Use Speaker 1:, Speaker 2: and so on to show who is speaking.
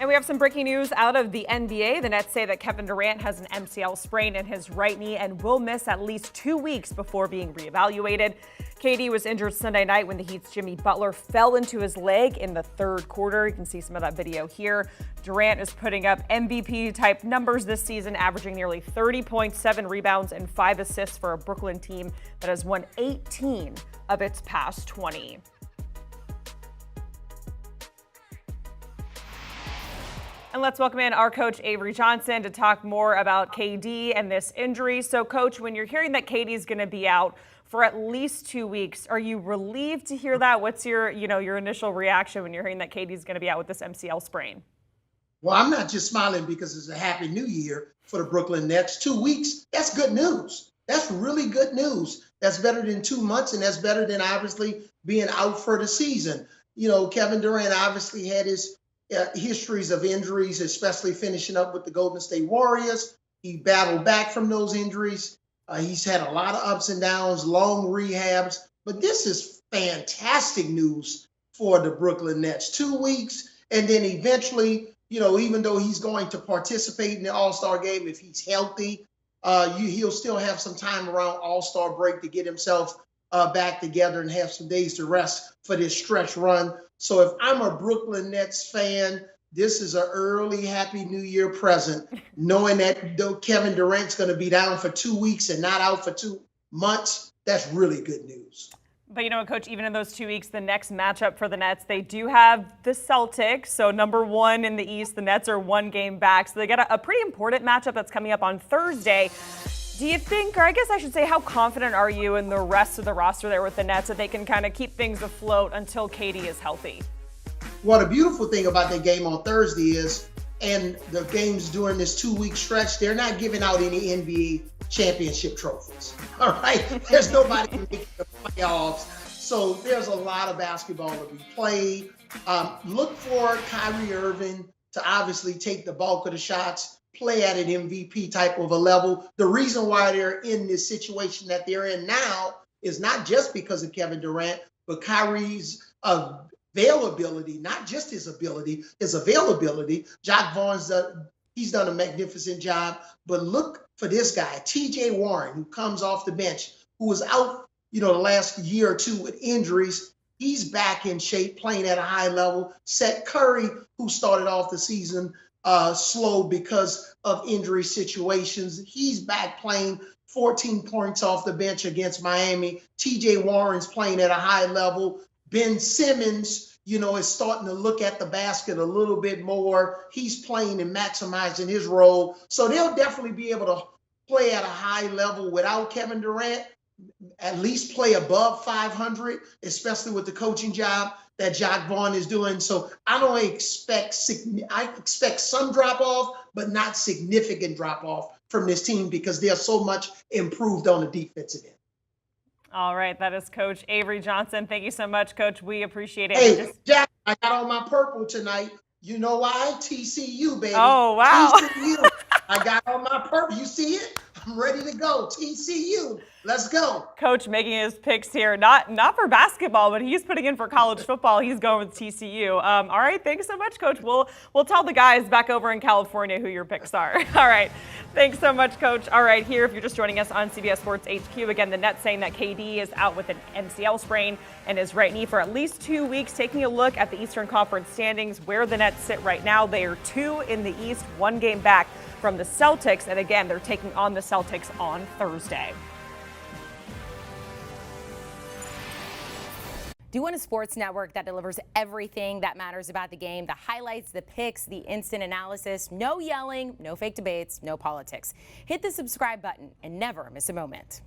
Speaker 1: And we have some breaking news out of the NBA. The Nets say that Kevin Durant has an MCL sprain in his right knee and will miss at least 2 weeks before being reevaluated. KD was injured Sunday night when the Heat's Jimmy Butler fell into his leg in the third quarter. You can see some of that video here. Durant is putting up MVP-type numbers this season, averaging nearly 30 points, 7 rebounds, and 5 assists for a Brooklyn team that has won 18 of its past 20. And let's welcome in our coach, Avery Johnson, to talk more about KD and this injury. So, Coach, when you're hearing that KD is going to be out for at least 2 weeks, are you relieved to hear that? What's your initial reaction when you're hearing that KD is going to be out with this MCL sprain?
Speaker 2: Well, I'm not just smiling because it's a happy new year for the Brooklyn Nets. 2 weeks, that's good news. That's really good news. That's better than 2 months, and that's better than obviously being out for the season. You know, Kevin Durant obviously had his histories of injuries, especially finishing up with the Golden State Warriors. He battled back from those injuries. He's had a lot of ups and downs, long rehabs, but this is fantastic news for the Brooklyn Nets. 2 weeks, and then eventually, even though he's going to participate in the All-Star game, if he's healthy, he'll still have some time around All-Star break to get himself back together and have some days to rest for this stretch run. So if I'm a Brooklyn Nets fan, this is an early Happy New Year present, knowing that though Kevin Durant's going to be down for 2 weeks and not out for 2 months. That's really good news.
Speaker 1: But you know what, Coach, even in those 2 weeks, the next matchup for the Nets, they do have the Celtics. So number 1 in the East, the Nets are 1 game back. So they got a pretty important matchup that's coming up on Thursday. Do you think, or I guess I should say, how confident are you in the rest of the roster there with the Nets that they can kind of keep things afloat until KD is healthy?
Speaker 2: Well, the beautiful thing about that game on Thursday is, and the games during this 2 week stretch, they're not giving out any NBA championship trophies. All right. There's nobody making the playoffs. So there's a lot of basketball to be played. Look for Kyrie Irving to obviously take the bulk of the shots, play at an MVP type of a level. The reason why they're in this situation that they're in now is not just because of Kevin Durant, but Kyrie's availability, not just his ability, his availability. Jacque Vaughn's he's done a magnificent job. But look for this guy, TJ Warren, who comes off the bench, who was out, the last year or two with injuries. He's back in shape, playing at a high level. Seth Curry, who started off the season slow because of injury situations, he's back playing 14 points off the bench against Miami. TJ Warren's playing at a high level. Ben Simmons, is starting to look at the basket a little bit more. He's playing and maximizing his role. So they'll definitely be able to play at a high level without Kevin Durant, at least play above 500, especially with the coaching job that Jacque Vaughn is doing. So I expect some drop off, but not significant drop off from this team because they're so much improved on the defensive end.
Speaker 1: All right, that is Coach Avery Johnson. Thank you so much, Coach. We appreciate it.
Speaker 2: Hey, Jack, I got on my purple tonight. You know why? TCU, baby.
Speaker 1: Oh, wow.
Speaker 2: TCU. I got on my purple. You see it? I'm ready to go. TCU. Let's go.
Speaker 1: Coach making his picks here, not for basketball, but he's putting in for college football. He's going with TCU. All right, thanks so much, Coach. We'll tell the guys back over in California who your picks are. All right, thanks so much, Coach. All right, here, if you're just joining us on CBS Sports HQ, again, the Nets saying that KD is out with an MCL sprain in his right knee for at least 2 weeks. Taking a look at the Eastern Conference standings, where the Nets sit right now, they are 2 in the East, 1 game back from the Celtics, and again, they're taking on the Celtics on Thursday.
Speaker 3: Do you want a sports network that delivers everything that matters about the game? The highlights, the picks, the instant analysis, no yelling, no fake debates, no politics. Hit the subscribe button and never miss a moment.